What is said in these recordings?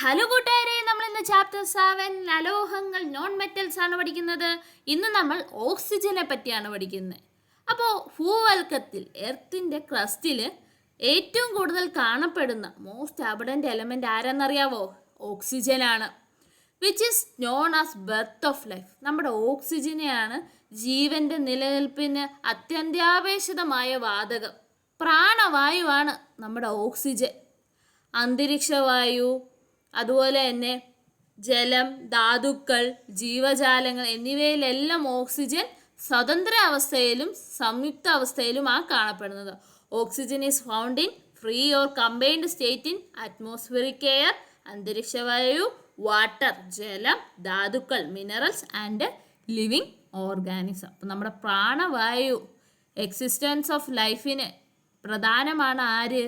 Hello കൂട്ടുകാരെ, നമ്മൾ ഇന്ന് ചാപ്റ്റർ 7 അലോഹങ്ങൾ നോൺ മെറ്റൽസ് ആണ് പഠിക്കുന്നത്. ഇന്ന് നമ്മൾ ഓക്സിജനെ പറ്റിയാണ് പഠിക്കുന്നത്. അപ്പോൾ ഭൂവൽക്കത്തിൽ എർത്തിൻ്റെ ക്രസ്റ്റിൽ ഏറ്റവും കൂടുതൽ കാണപ്പെടുന്ന മോസ്റ്റ് അബഡൻ്റ് എലമെൻ്റ് ആരെന്നറിയാവോ? ഓക്സിജനാണ്. Which is known as birth of life. നമ്മുടെ ഓക്സിജനെയാണ് ജീവൻ്റെ നിലനിൽപ്പിന് അത്യന്താപേക്ഷിതമായ വാതകം. പ്രാണവായുവാണ് നമ്മുടെ ഓക്സിജൻ. അന്തരീക്ഷവായു, അതുപോലെ തന്നെ ജലം, ധാതുക്കൾ, ജീവജാലങ്ങൾ എന്നിവയിലെല്ലാം ഓക്സിജൻ സ്വതന്ത്ര അവസ്ഥയിലും സംയുക്ത അവസ്ഥയിലുമാണ് കാണപ്പെടുന്നത്. Oxygen is found in free or combined state in atmospheric air, അന്തരീക്ഷവായു, വാട്ടർ, ജലം, ധാതുക്കൾ, മിനറൽസ് ആൻഡ് ലിവിങ് ഓർഗാനിസം. അപ്പം നമ്മുടെ പ്രാണവായു, എക്സിസ്റ്റൻസ് ഓഫ് ലൈഫിന് പ്രധാനമാണ് ആര്?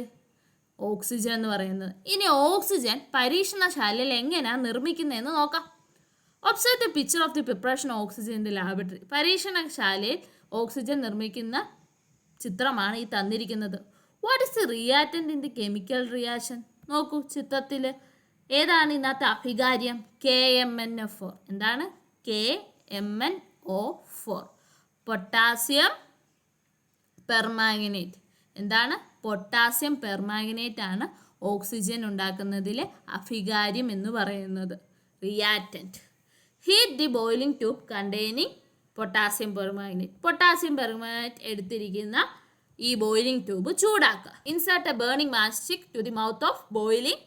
ഓക്സിജൻ എന്ന് പറയുന്നത്. ഇനി ഓക്സിജൻ പരീക്ഷണശാലയിൽ എങ്ങനെയാണ് നിർമ്മിക്കുന്നതെന്ന് നോക്കാം. Observe the picture of the preparation oxygen in the laboratory. പരീക്ഷണശാലയിൽ ഓക്സിജൻ നിർമ്മിക്കുന്ന ചിത്രമാണ് ഈ തന്നിരിക്കുന്നത്. What is the reactant in the chemical reaction? നോക്കൂ ചിത്രത്തിൽ ഏതാണ് ഇതിനകത്ത് അഭികാര്യം? KMnO4. എന്താണ് KMnO4? Potassium permanganate. എന്താണ്? പൊട്ടാസ്യം പെർമാംഗനേറ്റ് ആണ് ഓക്സിജൻ ഉണ്ടാക്കുന്നതിലെ അഭികാര്യം എന്ന് പറയുന്നത്, reactant. Heat the boiling tube containing potassium permanganate. Potassium permanganate എടുത്തിരിക്കുന്ന ഈ ബോയിലിംഗ് ട്യൂബ് ചൂടാക്കുക. Insert a burning match stick to the mouth of boiling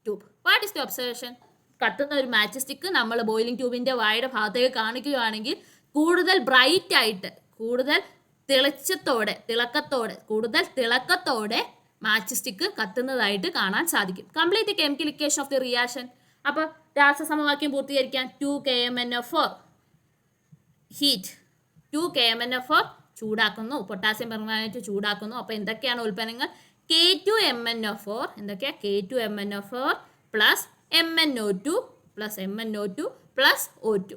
tube. What is the observation? കത്തുന്ന ഒരു മാച്ച് സ്റ്റിക്ക് നമ്മൾ ബോയിലിംഗ് ട്യൂബിൻ്റെ വായുടെ ഭാഗത്തേക്ക് കാണിക്കുകയാണെങ്കിൽ കൂടുതൽ ബ്രൈറ്റ് ആയിട്ട്, കൂടുതൽ കൂടുതൽ തിളക്കത്തോടെ മാച്ച് സ്റ്റിക്ക് കത്തുന്നതായിട്ട് കാണാൻ സാധിക്കും. Complete chemical equation of the reaction. അപ്പോൾ രാസസമവാക്യം പൂർത്തീകരിക്കാൻ 2 KMnO4 ഹീറ്റ്, 2 KMnO4 ചൂടാക്കുന്നു, പൊട്ടാസ്യം പെർമാംഗനേറ്റ് ചൂടാക്കുന്നു. അപ്പോൾ എന്തൊക്കെയാണ് ഉൽപ്പന്നങ്ങൾ? K2MnO4. എന്തൊക്കെയാണ്? K2MnO4 plus MnO2 plus MnO2 plus O2.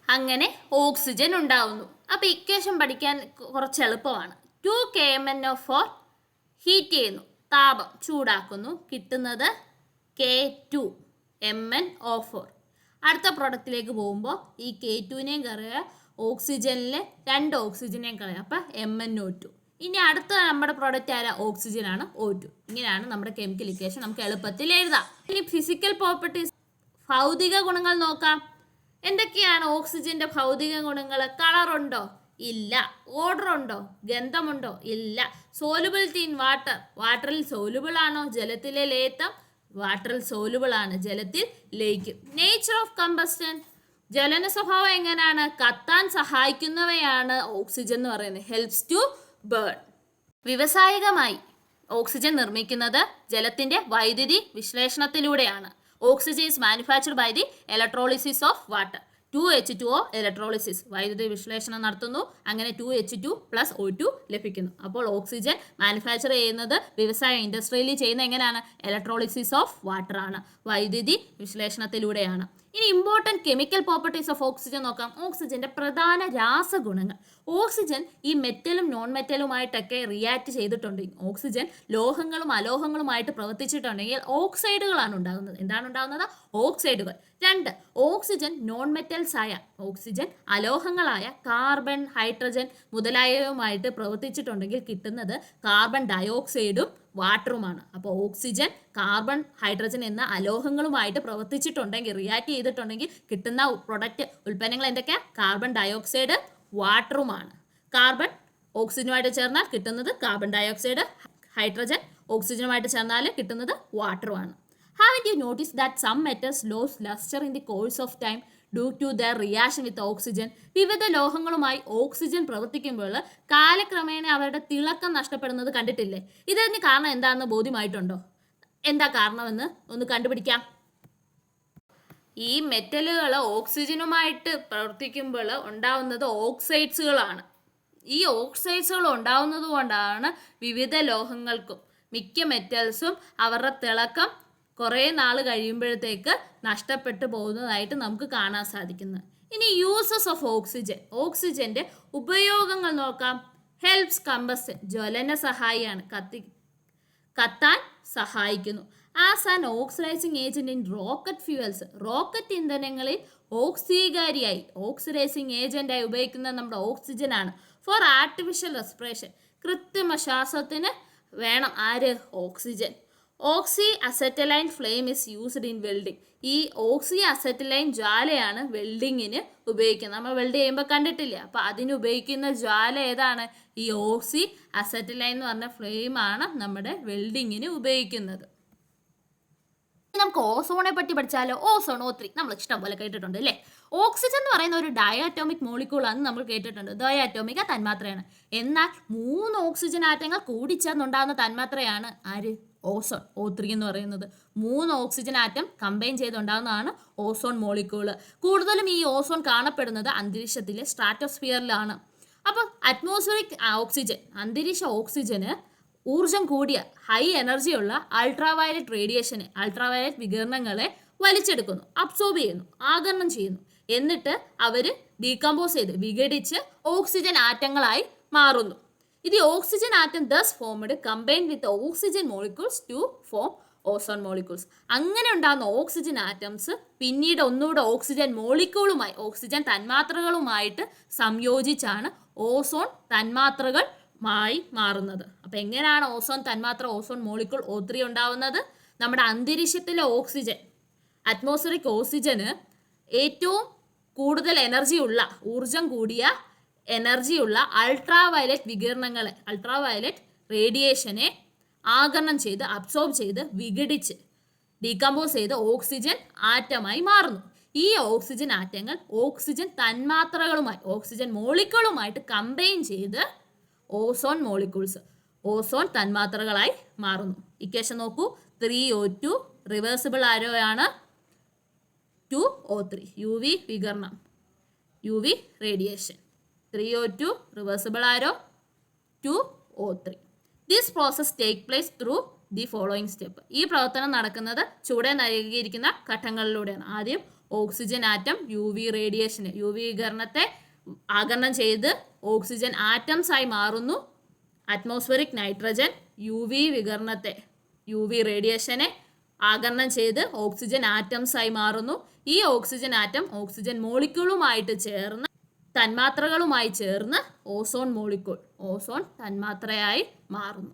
അങ്ങനെ ഓക്സിജൻ ഉണ്ടാവുന്നു. അപ്പോൾ ഇക്വേഷൻ പഠിക്കാൻ കുറച്ച് എളുപ്പമാണ്. 2 KMnO4 ഹീറ്റ് ചെയ്യുന്നു, താപം ചൂടാക്കുന്നു, കിട്ടുന്നത് K2MnO4. അടുത്ത പ്രൊഡക്റ്റിലേക്ക് പോകുമ്പോൾ ഈ K2നെയും കളയുക, ഓക്സിജനിലെ 2 ഓക്സിജനെയും കളയുക, അപ്പോൾ MnO2. ഇനി അടുത്ത നമ്മുടെ പ്രോഡക്റ്റ് ആരാ? ഓക്സിജനാണ്, O2. ഇങ്ങനെയാണ് നമ്മുടെ കെമിക്കൽ ഇക്വേഷൻ നമുക്ക് എളുപ്പത്തിൽ എഴുതാം. ഇനി ഫിസിക്കൽ പ്രോപ്പർട്ടീസ്, ഭൗതിക ഗുണങ്ങൾ നോക്കാം. എന്തൊക്കെയാണ് ഓക്സിജന്റെ ഭൗതിക ഗുണങ്ങൾ? കളറുണ്ടോ? ഇല്ല. ഓഡർ ഉണ്ടോ? ഗന്ധമുണ്ടോ? ഇല്ല. സോലുബിലിറ്റി ഇൻ വാട്ടർ, വാട്ടറിൽ സോലുബിൾ ആണോ? ജലത്തിലെ ലയിത്തം വാട്ടറിൽ സോലുബിൾ ആണ്, ജലത്തിൽ ലയിക്കും. നേച്ചർ ഓഫ് കമ്പസ്റ്റൻ, ജ്വലന സ്വഭാവം എങ്ങനെയാണ്? കത്താൻ സഹായിക്കുന്നവയാണ് ഓക്സിജൻ എന്ന് പറയുന്നത്. Helps to burn. വ്യാവസായികമായി ഓക്സിജൻ നിർമ്മിക്കുന്നത് ജലത്തിന്റെ വൈദ്യുതി വിശ്ലേഷണത്തിലൂടെയാണ്. Oxygen is manufactured by the electrolysis of water. 2H2O electrolysis, വൈദ്യുതി വിശ്ലേഷണം നടത്തുന്നു, അങ്ങനെ 2H2 പ്ലസ് O2 ലഭിക്കുന്നു. അപ്പോൾ ഓക്സിജൻ മാനുഫാക്ചർ ചെയ്യുന്നത് വ്യവസായ ഇൻഡസ്ട്രിയിൽ ചെയ്യുന്ന എങ്ങനെയാണ്? ഇലക്ട്രോളിസിസ് ഓഫ് വാട്ടർ ആണ്, വൈദ്യുതി വിശ്ലേഷണത്തിലൂടെയാണ്. ഇനി important chemical properties of oxygen നോക്കാം. ഓക്സിജൻ്റെ പ്രധാന രാസഗുണങ്ങൾ. ഓക്സിജൻ ഈ മെറ്റലും നോൺ മെറ്റലുമായിട്ടൊക്കെ റിയാക്ട് ചെയ്തിട്ടുണ്ടെങ്കിൽ, ഓക്സിജൻ ലോഹങ്ങളും അലോഹങ്ങളുമായിട്ട് പ്രവർത്തിച്ചിട്ടുണ്ടെങ്കിൽ ഓക്സൈഡുകളാണ് ഉണ്ടാകുന്നത്. എന്താണ് ഉണ്ടാകുന്നത്? ഓക്സൈഡുകൾ. 2, ഓക്സിജൻ നോൺ മെറ്റൽസ് ആയ, ഓക്സിജൻ അലോഹങ്ങളായ കാർബൺ, ഹൈഡ്രജൻ മുതലായവയുമായിട്ട് പ്രവർത്തിച്ചിട്ടുണ്ടെങ്കിൽ കിട്ടുന്നത് കാർബൺ ഡയോക്സൈഡും വാട്ടറുമാണ്. അപ്പോൾ ഓക്സിജൻ കാർബൺ, ഹൈഡ്രജൻ എന്ന അലോഹങ്ങളുമായിട്ട് പ്രവർത്തിച്ചിട്ടുണ്ടെങ്കിൽ, റിയാക്ട് ചെയ്തിട്ടുണ്ടെങ്കിൽ കിട്ടുന്ന പ്രൊഡക്റ്റ് ഉൽപ്പന്നങ്ങൾ എന്തൊക്കെയാണ്? കാർബൺ ഡയോക്സൈഡ്, വാട്ടറുമാണ്. കാർബൺ ഓക്സിജനുമായിട്ട് ചേർന്നാൽ കിട്ടുന്നത് കാർബൺ ഡയോക്സൈഡ്, ഹൈഡ്രജൻ ഓക്സിജനുമായിട്ട് ചേർന്നാൽ കിട്ടുന്നത് വാട്ടറുമാണ്. Haven't you noticed that some metals lose luster in the course of time due to their reaction with oxygen? വിവിധ ലോഹങ്ങളുമായി ഓക്സിജൻ പ്രവർത്തിക്കുമ്പോൾ കാലക്രമേണ അവരുടെ തിളക്കം നഷ്ടപ്പെടുന്നത് കണ്ടിട്ടില്ലേ? ഇതിന് കാരണം എന്താണെന്ന് ബോധ്യമായിട്ടുണ്ടോ? എന്താ കാരണമെന്ന് ഒന്ന് കണ്ടുപിടിക്കാം. ഈ മെറ്റലുകൾ ഓക്സിജനുമായിട്ട് പ്രവർത്തിക്കുമ്പോൾ ഉണ്ടാവുന്നത് ഓക്സൈഡ്സുകളാണ്. ഈ ഓക്സൈഡ്സുകൾ ഉണ്ടാവുന്നത് കൊണ്ടാണ് വിവിധ ലോഹങ്ങൾക്കും മിക്ക മെറ്റൽസും അവരുടെ തിളക്കം കുറേ നാൾ കഴിയുമ്പോഴത്തേക്ക് നഷ്ടപ്പെട്ടു പോകുന്നതായിട്ട് നമുക്ക് കാണാൻ സാധിക്കുന്നത്. ഇനി യൂസസ് ഓഫ് ഓക്സിജൻ, ഓക്സിജൻ്റെ ഉപയോഗങ്ങൾ നോക്കാം. ഹെൽപ്സ് കമ്പസ്റ്റൻ, ജ്വലന സഹായിയാണ്, കത്താൻ സഹായിക്കുന്നു. As an oxidising agent in rocket fuels, rocket ഇന്ധനങ്ങളിൽ ഓക്സീകാരിയായി ഓക്സിഡൈസിങ് ഏജന്റായി ഉപയോഗിക്കുന്നത് നമ്മുടെ ഓക്സിജനാണ്. ഫോർ ആർട്ടിഫിഷ്യൽ റെസ്പിറേഷൻ, കൃത്രിമ ശ്വാസത്തിന് വേണം ആര്? Oxygen. Oxy acetylene flame is used in welding, ഈ ഓക്സി അസറ്റലൈൻ ജ്വാലയാണ് വെൽഡിങ്ങിന് ഉപയോഗിക്കുന്നത്. നമ്മൾ വെൽഡ് ചെയ്യുമ്പോൾ കണ്ടിട്ടില്ലേ, അപ്പോൾ അതിന് ഉപയോഗിക്കുന്ന ജ്വാല ഏതാണ്? ഈ ഓക്സി അസറ്റലൈൻ എന്ന് പറഞ്ഞ ഫ്ലെയിമാണ് നമ്മുടെ വെൽഡിങ്ങിന് ഉപയോഗിക്കുന്നത്. നമുക്ക് ഓസോണെ പറ്റി പഠിച്ചാലോ? ഓസോൺ O3 നമ്മൾ ഇഷ്ടം പോലെ കേട്ടിട്ടുണ്ട് അല്ലേ? ഓക്സിജൻ എന്ന് പറയുന്ന ഒരു ഡയാറ്റോമിക് മോളിക്യൂൾ ആണെന്ന് നമ്മൾ കേട്ടിട്ടുണ്ട്. ഡയാറ്റോമിക് തന്മാത്രയാണ്. എന്നാൽ 3 ഓക്സിജൻ ആറ്റങ്ങൾ കൂടിച്ചേർന്നുണ്ടാകുന്ന തന്മാത്രയാണ് ആര്? ഓസോൺ O3 എന്ന് പറയുന്നത്. 3 ഓക്സിജൻ ആറ്റം കമ്പൈൻ ചെയ്തുണ്ടാകുന്നതാണ് ഓസോൺ മോളിക്യൂള്. കൂടുതലും ഈ ഓസോൺ കാണപ്പെടുന്നത് അന്തരീക്ഷത്തിലെ സ്ട്രാറ്റോസ്ഫിയറിലാണ്. അപ്പോൾ അറ്റ്മോസ്ഫിയറിക് ഓക്സിജൻ, അന്തരീക്ഷ ഓക്സിജന് ഊർജം കൂടിയ ഹൈ എനർജിയുള്ള അൾട്രാവയലറ്റ് റേഡിയേഷനെ, അൾട്രാവയലറ്റ് വികിരണങ്ങളെ വലിച്ചെടുക്കുന്നു, അബ്സോർബ് ചെയ്യുന്നു, ആഗിരണം ചെയ്യുന്നു. എന്നിട്ട് അവർ ഡീകമ്പോസ് ചെയ്ത് വിഘടിച്ച് ഓക്സിജൻ ആറ്റങ്ങളായി മാറുന്നു. ഇത് oxygen atom thus formed combine with oxygen molecules to form ozone molecules. അങ്ങനെ ഉണ്ടാകുന്ന ഓക്സിജൻ ആറ്റംസ് പിന്നീട് ഒന്നുകൂടെ ഓക്സിജൻ മോളിക്യൂളുമായി, ഓക്സിജൻ തന്മാത്രകളുമായിട്ട് സംയോജിച്ചാണ് ഓസോൺ തന്മാത്രകൾ മാറുന്നത്. അപ്പം എങ്ങനെയാണ് ഓസോൺ തന്മാത്ര, ഓസോൺ മോളിക്യൂൾ O3 ഉണ്ടാവുന്നത്? നമ്മുടെ അന്തരീക്ഷത്തിലെ ഓക്സിജൻ, അറ്റ്മോസ്ഫിയറിക് ഓക്സിജന് ഏറ്റവും കൂടുതൽ എനർജിയുള്ള, ഊർജം കൂടിയ എനർജിയുള്ള അൾട്രാവയലറ്റ് വികിരണങ്ങളെ, അൾട്രാവയലറ്റ് റേഡിയേഷനെ ആഗിരണം ചെയ്ത് അബ്സോർബ് ചെയ്ത് വിഘടിച്ച് ഡീകമ്പോസ് ചെയ്ത് ഓക്സിജൻ ആറ്റമായി മാറുന്നു. ഈ ഓക്സിജൻ ആറ്റങ്ങൾ ഓക്സിജൻ തന്മാത്രകളുമായി, ഓക്സിജൻ മോളിക്യൂളുമായിട്ട് കമ്പൈൻ ചെയ്ത് ഓസോൺ മോളിക്യൂൾസ്, ഓസോൺ തന്മാത്രകളായി മാറുന്നു. ഇക്വേഷൻ നോക്കൂ. 3O2 റിവേഴ്സിബിൾ ആരോയാണ് 2O3, UV വികിരണം, UV radiation. 3O2 reversible arrow 2O3. This process take place through the following step. ഈ പ്രവർത്തനം നടക്കുന്നത് ചുവടെ നൽകിയിരിക്കുന്ന ഘട്ടങ്ങളിലൂടെയാണ്. ആദ്യം ഓക്സിജൻ ആറ്റം UV റേഡിയേഷന്, UV വികിരണത്തെ ആഗിരണം ചെയ്ത് ഓക്സിജൻ ആറ്റംസ് ആയി മാറുന്നു. അറ്റ്മോസ്ഫിയറിക് നൈട്രജൻ UV വികിരണത്തെ, UV റേഡിയേഷനെ ആഗിരണം ചെയ്ത് ഓക്സിജൻ ആറ്റംസ് ആയി മാറുന്നു. ഈ ഓക്സിജൻ ആറ്റം ഓക്സിജൻ മോളിക്യൂളുമായിട്ട് ചേർന്ന്, തന്മാത്രകളുമായി ചേർന്ന് ഓസോൺ മോളിക്യൂൾ, ഓസോൺ തന്മാത്രയായി മാറുന്നു.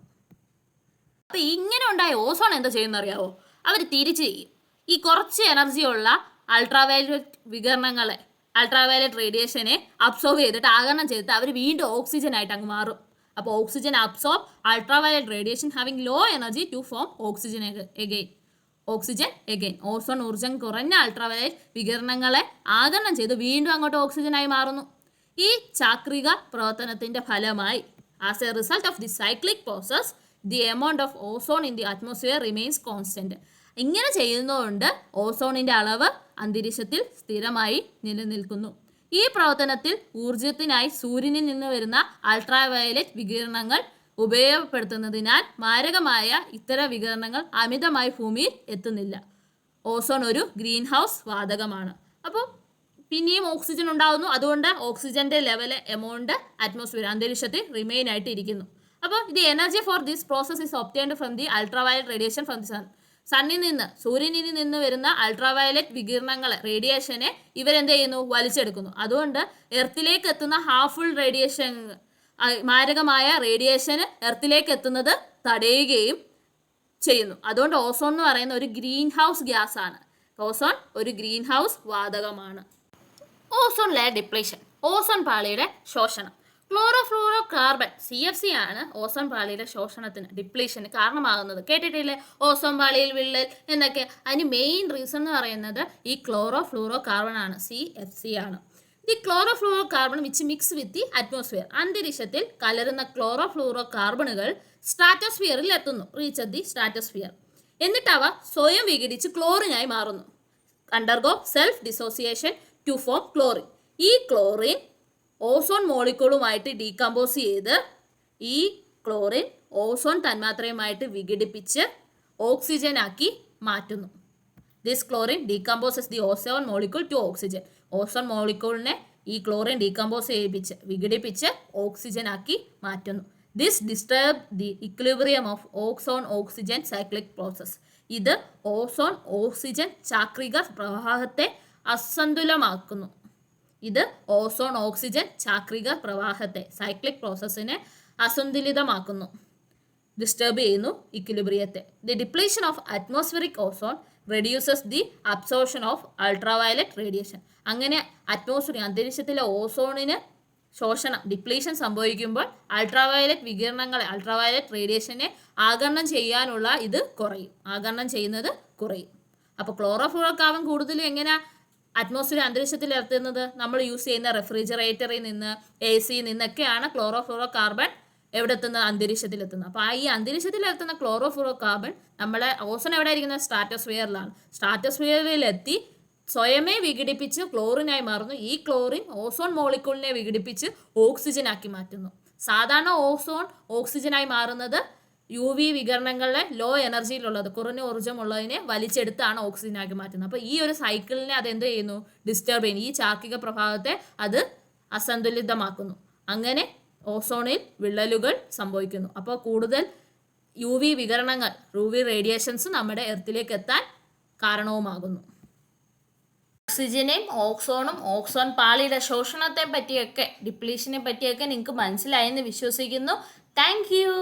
അപ്പം ഇങ്ങനെ ഉണ്ടായ ഓസോൺ എന്താ ചെയ്യുന്ന അറിയാവോ? അവർ തിരിച്ച് ചെയ്യും. ഈ കുറച്ച് എനർജിയുള്ള അൾട്രാവയലറ്റ് വികിരണങ്ങളെ, അൾട്രാവയലറ്റ് റേഡിയേഷനെ അബ്സോർബ് ചെയ്തിട്ട് ആഗിരണം ചെയ്തിട്ട് അവർ വീണ്ടും ഓക്സിജൻ ആയിട്ട് അങ്ങ് മാറും. അപ്പോൾ oxygen absorb ultraviolet radiation having low energy to form oxygen again. Oxygen again. Ozone ഊർജ്ജം കുറഞ്ഞ അൾട്രാവയലറ്റ് വികിരണങ്ങളെ ആഗിരണം ചെയ്ത് വീണ്ടും അങ്ങോട്ട് ഓക്സിജനായി മാറുന്നു. ഈ ചാക്രിക പ്രവർത്തനത്തിൻ്റെ ഫലമായി as A result of the cyclic process the amount of ozone in the atmosphere remains constant. ഇങ്ങനെ ചെയ്യുന്നതുകൊണ്ട് ഓസോണിൻ്റെ അളവ് അന്തരീക്ഷത്തിൽ സ്ഥിരമായി നിലനിൽക്കുന്നു. ഈ പ്രവർത്തനത്തിൽ ഊർജത്തിനായി സൂര്യനിൽ നിന്ന് വരുന്ന അൾട്രാവയലറ്റ് വികിരണങ്ങൾ ഉപയോഗപ്പെടുത്തുന്നതിനാൽ മാരകമായ ഇത്തരം വികിരണങ്ങൾ അമിതമായി ഭൂമിയിൽ എത്തുന്നില്ല. ഓസോൺ ഒരു ഗ്രീൻ ഹൗസ് വാതകമാണ്. അപ്പോൾ പിന്നെയും ഓക്സിജൻ ഉണ്ടാകുന്നു. അതുകൊണ്ട് ഓക്സിജന്റെ ലെവൽ എമൗണ്ട് അറ്റ്മോസ്ഫിയർ, അന്തരീക്ഷത്തിൽ റിമെയിൻ ആയിട്ട് ഇരിക്കുന്നു. അപ്പോൾ ഇത് energy for this process is obtained from the ultraviolet radiation from the sun. സണ്ണിൽ നിന്ന്, സൂര്യനിൽ നിന്ന് വരുന്ന അൾട്രാവയലറ്റ് വികിരണങ്ങളെ, റേഡിയേഷനെ ഇവരെന്ത് ചെയ്യുന്നു? വലിച്ചെടുക്കുന്നു. അതുകൊണ്ട് എർത്തിലേക്ക് എത്തുന്ന ഹാർംഫുൾ റേഡിയേഷൻ, മാരകമായ റേഡിയേഷന് എർത്തിലേക്ക് എത്തുന്നത് തടയുകയും ചെയ്യുന്നു. അതുകൊണ്ട് ഓസോൺ എന്ന് പറയുന്ന ഒരു ഗ്രീൻ ഹൗസ് ഗ്യാസ് ആണ്. ഓസോൺ ഒരു ഗ്രീൻ ഹൗസ് വാതകമാണ്. ഓസോൺ ലെയർ ഡിപ്ലീഷൻ, ഓസോൺ പാളിയുടെ ശോഷണം. ക്ലോറോഫ്ലൂറോ കാർബൺ CFC ആണ് ഓസോൺ പാളിയുടെ ശോഷണത്തിന്, ഡിപ്ലീഷന് കാരണമാകുന്നത്. കേട്ടിട്ടില്ലേ ഓസോൺ പാളിയിൽ വിള്ളൽ എന്നൊക്കെ? അതിന് മെയിൻ റീസൺ എന്ന് പറയുന്നത് ഈ ക്ലോറോഫ്ലൂറോ കാർബൺ ആണ്, CFC ആണ്. The chlorofluoro carbon which mix with the atmosphere. അന്തരീക്ഷത്തിൽ കലരുന്ന ക്ലോറോഫ്ലൂറോ കാർബണുകൾ സ്ട്രാറ്റോസ്ഫിയറിൽ എത്തുന്നു, റീച്ച് അറ്റ് ദി സ്ട്രാറ്റോസ്ഫിയർ. എന്നിട്ട് അവ സ്വയം വിഘടിച്ച് ക്ലോറിനായി മാറുന്നു. Undergo self dissociation to form chlorine. ഈ ക്ലോറിൻ ഓസോൺ മോളിക്യൂളുമായിട്ട് ഡീകമ്പോസ് ചെയ്ത് ഈ ക്ലോറിൻ ഓസോൺ തന്മാത്രയുമായിട്ട് വിഘടിപ്പിച്ച് ഓക്സിജനാക്കി മാറ്റുന്നു. This chlorine decomposes the ozone molecule to oxygen. Ozone മോളിക്യൂളിനെ ഈ ക്ലോറിൻ ഡീകമ്പോസ് ചെയ്യിപ്പിച്ച് വിഘടിപ്പിച്ച് ഓക്സിജനാക്കി മാറ്റുന്നു. This disturb the equilibrium of ozone oxygen cyclic process. ഇത് ഓസോൺ ഓക്സിജൻ ചാക്രിക പ്രവാഹത്തെ അസന്തുലമാക്കുന്നു. ഇത് ഓസോൺ ഓക്സിജൻ ചാക്രിക പ്രവാഹത്തെ സൈക്ലിക് പ്രോസസ്സിനെ അസന്തുലിതമാക്കുന്നു, ഡിസ്റ്റർബ് ചെയ്യുന്നു ഇക്വിലിബ്രിയത്തെ. The depletion of atmospheric ozone reduces the absorption of ultraviolet radiation. അങ്ങനെ അറ്റ്മോസ്ഫിയർ അന്തരീക്ഷത്തിലെ ഓസോണിന് ശോഷണം ഡിപ്ലീഷൻ സംഭവിക്കുമ്പോൾ അൾട്രാവയലറ്റ് വികിരണങ്ങളെ അൾട്രാവയലറ്റ് റേഡിയേഷനെ ആഗിരണം ചെയ്യാനുള്ള ഇത് കുറയും, ആഗിരണം ചെയ്യുന്നത് കുറയും. അപ്പോൾ ക്ലോറോഫ്ലൂറോ കാർബൺ കൂടുതലും എങ്ങനെ അറ്റ്മോസ്ഫിയർ അന്തരീക്ഷത്തിൽ എത്തുന്നത്? നമ്മൾ യൂസ് ചെയ്യുന്ന റെഫ്രിജറേറ്ററിൽ നിന്ന്, AC നിന്നൊക്കെയാണ് ക്ലോറോഫ്ലൂറോ കാർബൺ എവിടെ എത്തുന്നത്? അന്തരീക്ഷത്തിലെത്തുന്നത്. അപ്പോൾ ഈ അന്തരീക്ഷത്തിലെത്തുന്ന ക്ലോറോഫ്ലൂറോ കാർബൺ നമ്മളെ ഓസോൺ എവിടെ ഇരിക്കുന്നത്? സ്ട്രാറ്റോസ്ഫിയറിലാണ്. സ്ട്രാറ്റോസ്ഫിയറിലെത്തി സ്വയമേ വിഘടിപ്പിച്ച് ക്ലോറിനായി മാറുന്നു. ഈ ക്ലോറിൻ ഓസോൺ മോളിക്യൂളിനെ വിഘടിപ്പിച്ച് ഓക്സിജനാക്കി മാറ്റുന്നു. സാധാരണ ഓസോൺ ഓക്സിജനായി മാറുന്നത് UV വികിരണങ്ങളിലെ ലോ എനർജിയിലുള്ളത്, കുറഞ്ഞ ഊർജ്ജമുള്ളതിനെ വലിച്ചെടുത്താണ് ഓക്സിജനാക്കി മാറ്റുന്നത്. അപ്പോൾ ഈ ഒരു സൈക്കിളിനെ അത് എന്ത് ചെയ്യുന്നു? ഡിസ്റ്റർബ് ചെയ്യുന്നു. ഈ ചാക്രിക പ്രഭാവത്തെ അത് അസന്തുലിതമാക്കുന്നു. അങ്ങനെ ഓസോണിൽ വിള്ളലുകൾ സംഭവിക്കുന്നു. അപ്പോൾ കൂടുതൽ UV വികിരണങ്ങൾ, UV റേഡിയേഷൻസ് നമ്മുടെ എർത്തിലേക്ക് എത്താൻ കാരണവുമാകുന്നു. ഓക്സിജനെയും ഓക്സോണും ഓക്സോൺ പാളിയുടെ ശോഷണത്തെ പറ്റിയൊക്കെ ഡിപ്ലീഷനെ പറ്റിയൊക്കെ നിങ്ങൾക്ക് മനസ്സിലായെന്ന് വിശ്വസിക്കുന്നു. Thank you.